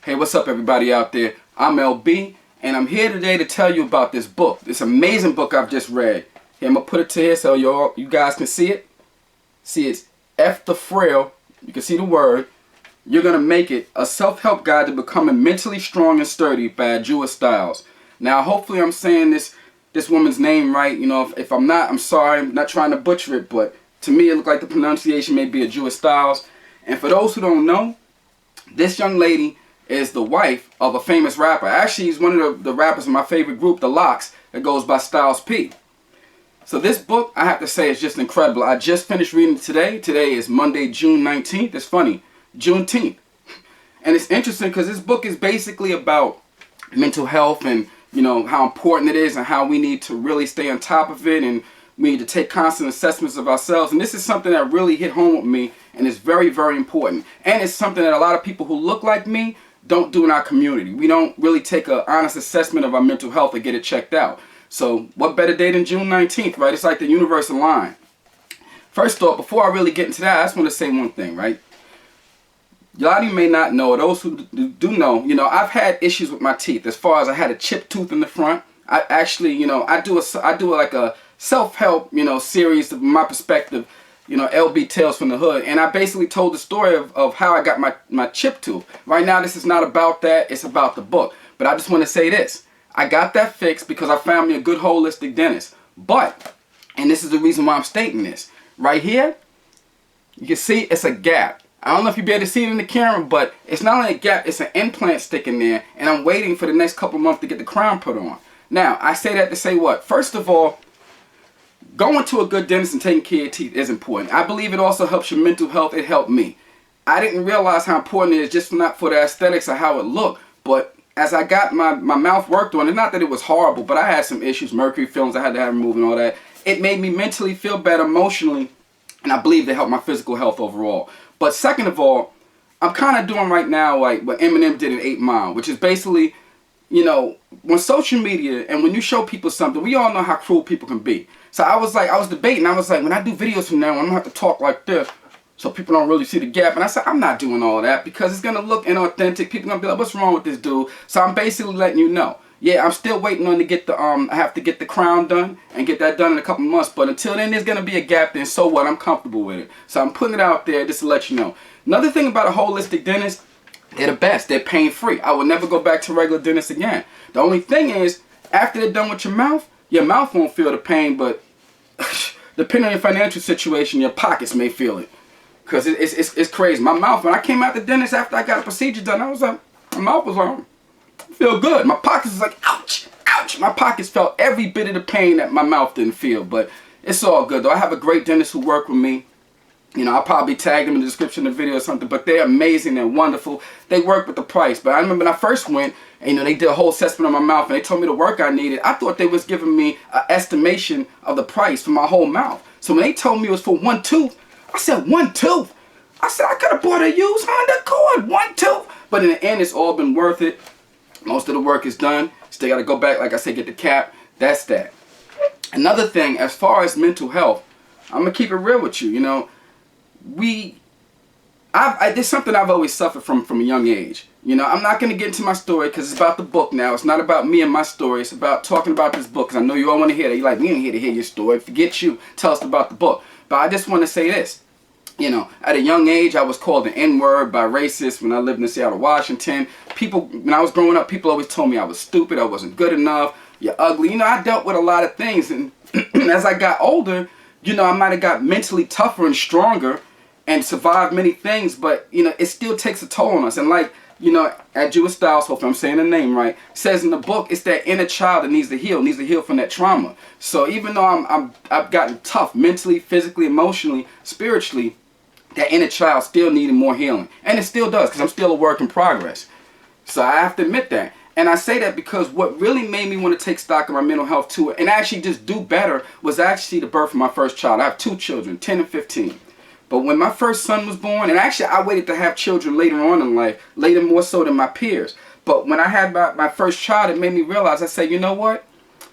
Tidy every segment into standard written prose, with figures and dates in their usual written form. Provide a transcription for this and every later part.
Hey, what's up everybody out there? I'm LB, and I'm here today to tell you about this book. This amazing book I've just read. Here, I'm going to put it to here so you guys can see it. See, it's F the Frail. You can see the word. You're going to make it a self-help guide to becoming mentally strong and sturdy by Jewish Styles. Now, hopefully I'm saying this woman's name right. You know, if I'm not, I'm sorry. I'm not trying to butcher it, but to me it looked like the pronunciation may be a Jewish Styles. And for those who don't know, this young lady is the wife of a famous rapper. Actually, he's one of the rappers in my favorite group, The Locks, that goes by Styles P. So this book, I have to say, is just incredible. I just finished reading it today. Today is Monday, June 19th. It's funny, Juneteenth. And it's interesting because this book is basically about mental health and, you know, how important it is and how we need to really stay on top of it, and we need to take constant assessments of ourselves. And this is something that really hit home with me, and it's very, very important. And it's something that a lot of people who look like me don't do in our community. We don't really take an honest assessment of our mental health or get it checked out. So what better day than June 19th, right? It's like the universe aligned. First off, before I really get into that, I just want to say one thing, right? A lot of you may not know, or those who do know, you know, I've had issues with my teeth. As far as I had a chipped tooth in the front. I actually, you know, I do like a self-help, you know, series of my perspective, you know, LB Tales from the Hood. And I basically told the story of how I got my chipped tooth. Right now, this is not about that. It's about the book. But I just want to say this. I got that fixed because I found me a good holistic dentist. But, and this is the reason why I'm stating this. Right here, you can see it's a gap. I don't know if you'll be able to see it in the camera, but it's not only a gap, it's an implant sticking there. And I'm waiting for the next couple of months to get the crown put on. Now, I say that to say what? First of all, going to a good dentist and taking care of your teeth is important. I believe it also helps your mental health. It helped me. I didn't realize how important it is, just not for the aesthetics or how it looked, but as I got my mouth worked on, and not that it was horrible, but I had some issues, mercury fillings I had to have removed and all that. It made me mentally feel better, emotionally, and I believe it helped my physical health overall. But second of all, I'm kind of doing right now like what Eminem did in 8 Mile, which is basically, you know, when social media and when you show people something, we all know how cruel people can be. So I was debating, I was like, when I do videos from now on, I'm going to have to talk like this so people don't really see the gap. And I said, I'm not doing all that because it's going to look inauthentic. People are going to be like, what's wrong with this dude? So I'm basically letting you know. Yeah, I'm still waiting on to get the, I have to get the crown done and get that done in a couple months. But until then, there's going to be a gap then. So what? I'm comfortable with it. So I'm putting it out there just to let you know. Another thing about a holistic dentist, they're the best. They're pain-free. I will never go back to regular dentists again. The only thing is, after they're done with your mouth won't feel the pain, but depending on your financial situation, your pockets may feel it. Because it's crazy. My mouth, when I came out the dentist after I got a procedure done, I was like, my mouth was like, feel good. My pockets was like, ouch, ouch. My pockets felt every bit of the pain that my mouth didn't feel. But it's all good, though. I have a great dentist who worked with me. You know, I'll probably tag them in the description of the video or something, but they're amazing, they're wonderful. They work with the price. But I remember when I first went, and, you know, they did a whole assessment on my mouth, and they told me the work I needed. I thought they was giving me an estimation of the price for my whole mouth. So when they told me it was for one tooth, I said, one tooth? I said, I could have bought a used Honda Accord, one tooth. But in the end, it's all been worth it. Most of the work is done. Still got to go back, like I said, get the cap. That's that. Another thing, as far as mental health, I'm going to keep it real with you, you know. There's something I've always suffered from a young age. You know, I'm not going to get into my story because it's about the book now. It's not about me and my story. It's about talking about this book because I know you all want to hear that. You're like, we ain't here to hear your story. Forget you. Tell us about the book. But I just want to say this. You know, at a young age, I was called the N-word by racists when I lived in Seattle, Washington. People, when I was growing up, people always told me I was stupid. I wasn't good enough. You're ugly. You know, I dealt with a lot of things. And as I got older, you know, I might have got mentally tougher and stronger and survived many things, but, you know, it still takes a toll on us. And like, you know, at Jewish Styles, hopefully I'm saying the name right, says in the book, it's that inner child that needs to heal from that trauma. So even though I've gotten tough mentally, physically, emotionally, spiritually, that inner child still needed more healing. And it still does, because I'm still a work in progress. So I have to admit that. And I say that because what really made me want to take stock of my mental health too, and actually just do better, was actually the birth of my first child. I have 2 children, 10 and 15. But when my first son was born, and actually I waited to have children later on in life, later more so than my peers. But when I had my first child, it made me realize, I said, you know what?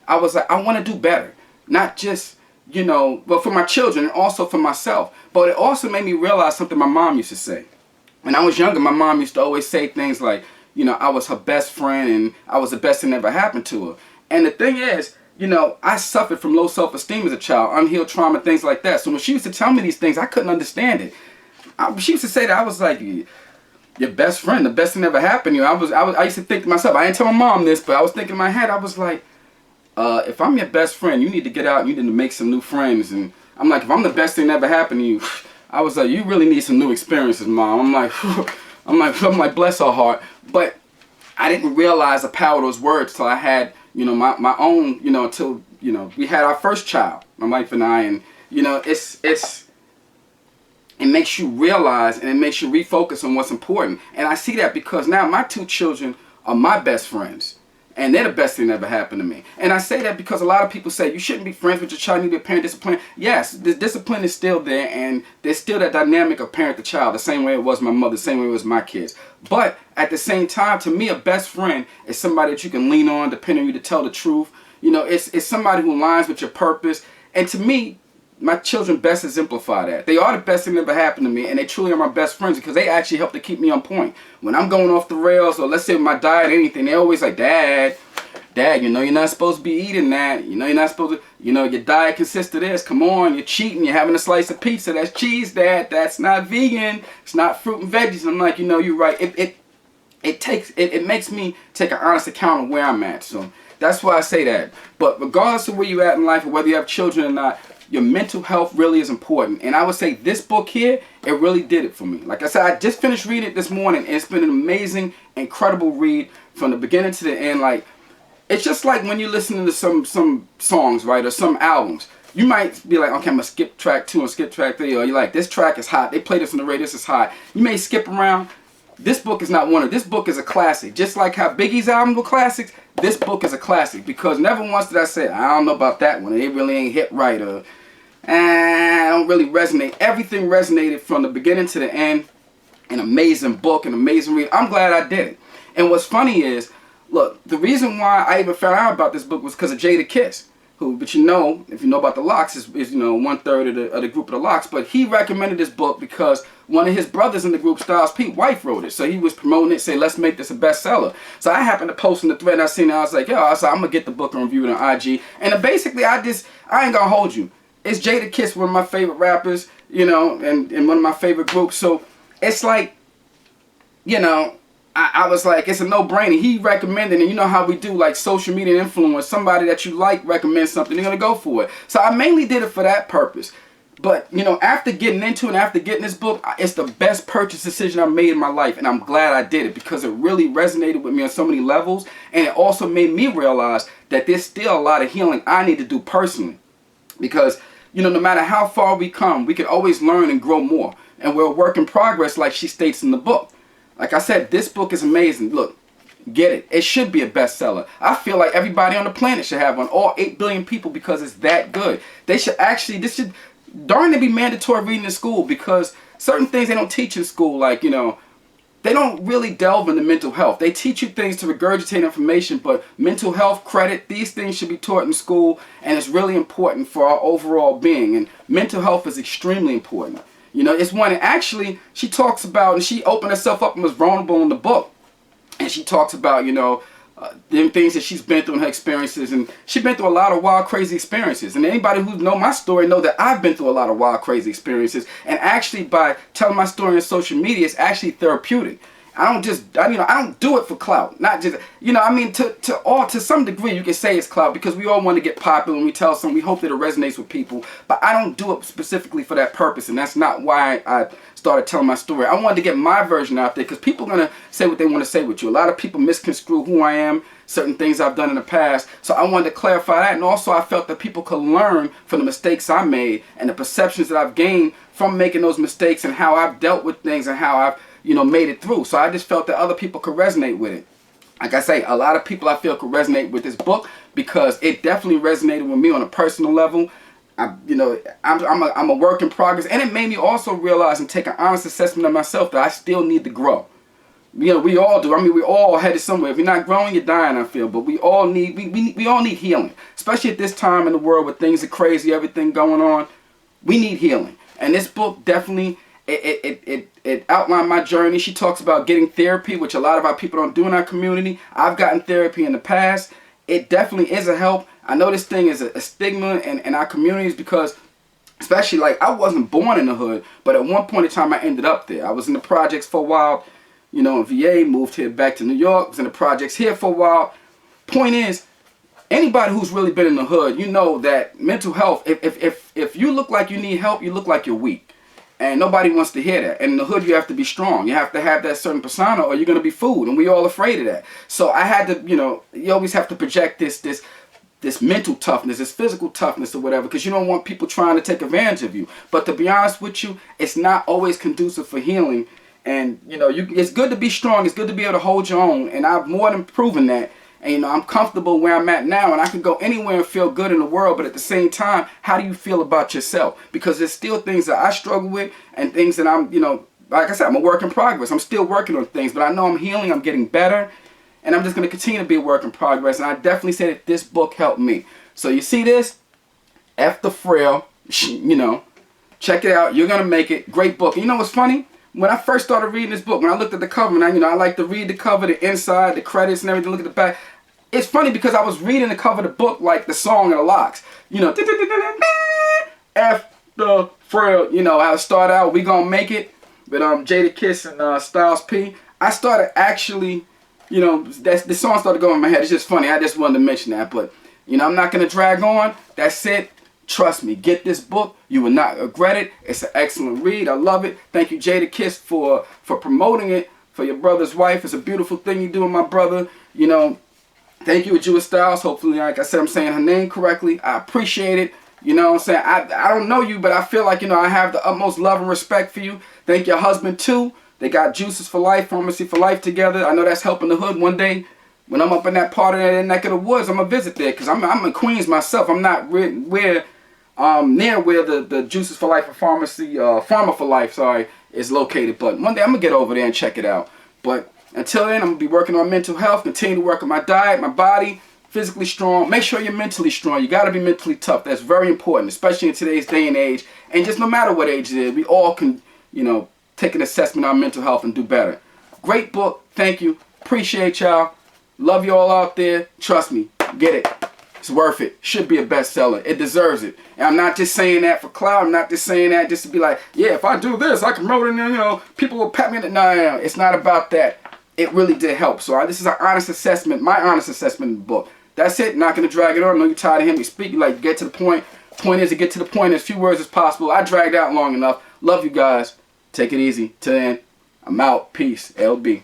I was like, I want to do better. Not just, you know, but for my children and also for myself. But it also made me realize something my mom used to say. When I was younger, my mom used to always say things like, you know, I was her best friend and I was the best thing that ever happened to her. And the thing is, you know, I suffered from low self-esteem as a child, unhealed trauma, things like that. So when she used to tell me these things, I couldn't understand it. She used to say that, I was like, your best friend, the best thing that ever happened to you. I used to think to myself, I didn't tell my mom this, but I was thinking in my head, I was like, if I'm your best friend, you need to get out and you need to make some new friends. And I'm like, if I'm the best thing that ever happened to you, I was like, you really need some new experiences, Mom. I'm like, bless her heart. But I didn't realize the power of those words till I had, you know, my own, you know, till, you know, we had our first child, my wife and I, and, you know, it makes you realize and it makes you refocus on what's important. And I see that because now my 2 children are my best friends. And they're the best thing that ever happened to me. And I say that because a lot of people say you shouldn't be friends with your child, you need to parent discipline. Yes, the discipline is still there, and there's still that dynamic of parent the child, the same way it was my mother, the same way it was my kids. But at the same time, to me, a best friend is somebody that you can lean on, depending on you to tell the truth. You know, it's somebody who aligns with your purpose. And to me, my children best exemplify that. They are the best thing that ever happened to me, and they truly are my best friends because they actually help to keep me on point. When I'm going off the rails, or let's say with my diet or anything, they're always like, Dad, you know you're not supposed to be eating that. You know you're not supposed to, you know, your diet consists of this. Come on, you're cheating. You're having a slice of pizza. That's cheese, Dad. That's not vegan. It's not fruit and veggies. And I'm like, you know, you're right. It makes me take an honest account of where I'm at. So that's why I say that. But regardless of where you're at in life or whether you have children or not, your mental health really is important. And I would say this book here, it really did it for me. Like I said, I just finished reading it this morning, and it's been an amazing, incredible read from the beginning to the end. Like, it's just like when you're listening to some songs, right, or some albums. You might be like, okay, I'm going to skip track 2 and skip track 3. Or you're like, this track is hot. They play this on the radio. This is hot. You may skip around. This book is not one of. This book is a classic. Just like how Biggie's albums were classics, this book is a classic. Because never once did I say, I don't know about that one. It really ain't hit right. Or I don't really resonate. Everything resonated from the beginning to the end. An amazing book, an amazing read. I'm glad I did it. And what's funny is, look, the reason why I even found out about this book was because of Jada Kiss, who, but you know, if you know about the Locks, is you know, 1/3 of the group of the Locks. But he recommended this book because one of his brothers in the group, Styles P, wife, wrote it. So he was promoting it, say, let's make this a bestseller. So I happened to post in the thread, and I seen it. I was like, yo, I'm gonna get the book and review it on IG. And basically, I ain't gonna hold you. It's Jada Kiss, one of my favorite rappers, you know, and one of my favorite groups. So it's like, you know, I was like, it's a no-brainer. He recommended, and you know how we do, like social media influence. Somebody that you like recommends something, you're going to go for it. So I mainly did it for that purpose. But, you know, after getting into it, and after getting this book, it's the best purchase decision I made in my life. And I'm glad I did it because it really resonated with me on so many levels. And it also made me realize that there's still a lot of healing I need to do personally. Because, you know, no matter how far we come, we can always learn and grow more. And we're a work in progress, like she states in the book. Like I said, this book is amazing. Look, get it. It should be a bestseller. I feel like everybody on the planet should have one. All 8 billion people, because it's that good. They should actually, this should darn it be mandatory reading in school, because certain things they don't teach in school, like, you know, they don't really delve into mental health. They teach you things to regurgitate information, but mental health, credit, these things should be taught in school, and it's really important for our overall being. And mental health is extremely important. You know, it's one, and actually, she talks about, and she opened herself up and was vulnerable in the book. And she talks about, you know, the things that she's been through in her experiences. And she's been through a lot of wild, crazy experiences. And anybody who know my story know that I've been through a lot of wild, crazy experiences. And actually, by telling my story on social media, it's actually therapeutic. I don't do it for clout. Not just, you know, I mean, to some degree, you can say it's clout, because we all want to get popular when we tell something. We hope that it resonates with people. But I don't do it specifically for that purpose, and that's not why I started telling my story. I wanted to get my version out there, because people are going to say what they want to say with you. A lot of people misconstrue who I am, certain things I've done in the past. So I wanted to clarify that, and also I felt that people could learn from the mistakes I made and the perceptions that I've gained from making those mistakes, and how I've dealt with things, and how I've, you know, made it through. So I just felt that other people could resonate with it. Like I say, a lot of people I feel could resonate with this book, because it definitely resonated with me on a personal level. I'm a work in progress, and it made me also realize and take an honest assessment of myself that I still need to grow. You know, we all do. I mean, we all headed somewhere. If you're not growing, you're dying, I feel. But we all need healing, especially at this time in the world where things are crazy, everything going on. We need healing, and this book definitely, it outlined my journey. She talks about getting therapy, which a lot of our people don't do in our community. I've gotten therapy in the past. It definitely is a help. I know this thing is a stigma in our communities because, especially, like, I wasn't born in the hood, but at one point in time I ended up there. I was in the projects for a while, you know, in VA, moved here back to New York, was in the projects here for a while. Point is, anybody who's really been in the hood, you know that mental health, if you look like you need help, you look like you're weak. And nobody wants to hear that. And in the hood, you have to be strong. You have to have that certain persona or you're going to be fooled. And we all afraid of that. So I had to, you know, you always have to project this mental toughness, this physical toughness or whatever, because you don't want people trying to take advantage of you. But to be honest with you, it's not always conducive for healing. And, you know, it's good to be strong. It's good to be able to hold your own. And I've more than proven that. And, you know, I'm comfortable where I'm at now, and I can go anywhere and feel good in the world. But at the same time, how do you feel about yourself? Because there's still things that I struggle with and things that I'm, you know, like I said, I'm a work in progress. I'm still working on things, but I know I'm healing. I'm getting better, and I'm just going to continue to be a work in progress. And I definitely say that this book helped me. So you see this? F the Frail, you know, check it out. You're going to make it. Great book. And you know what's funny? When I first started reading this book, when I looked at the cover, and I like to read the cover, the inside, the credits, and everything, look at the back. It's funny because I was reading the cover of the book like the song of the Locks. You know, F the Frail, you know, how it started out, We Gonna Make It, with Jadakiss and Styles P. I started actually, you know, the song started going in my head. It's just funny. I just wanted to mention that. But, you know, I'm not going to drag on. That's it. Trust me. Get this book. You will not regret it. It's an excellent read. I love it. Thank you, Jadakiss, for promoting it for your brother's wife. It's a beautiful thing you do with my brother. You know, thank you, Jewish Styles. Hopefully, like I said, I'm saying her name correctly. I appreciate it. You know what I'm saying? I don't know you, but I feel like, you know, I have the utmost love and respect for you. Thank your husband, too. They got Juices for Life, Pharmacy for Life together. I know that's helping the hood. One day, when I'm up in that part of that neck of the woods, I'm going to visit there because I'm in Queens myself. I'm not near where the Juices for Life and Pharmacy, Pharma for Life, sorry, is located. But one day, I'm going to get over there and check it out. But until then, I'm going to be working on mental health, continue to work on my diet, my body, physically strong. Make sure you're mentally strong. You got to be mentally tough. That's very important, especially in today's day and age. And just no matter what age it is, we all can, you know, take an assessment on mental health and do better. Great book. Thank you. Appreciate y'all. Love you all out there. Trust me. Get it. It's worth it. Should be a bestseller. It deserves it. And I'm not just saying that for clout. I'm not just saying that just to be like, yeah, if I do this, I can promote it and, you know, people will pat me in the... No. It's not about that. It really did help. So this is an honest assessment, my honest assessment of the book. That's it. Not going to drag it on. I know you're tired of hearing me speak. You like, get to the point. Point is to get to the point as few words as possible. I dragged out long enough. Love you guys. Take it easy. Till then, I'm out. Peace. LB.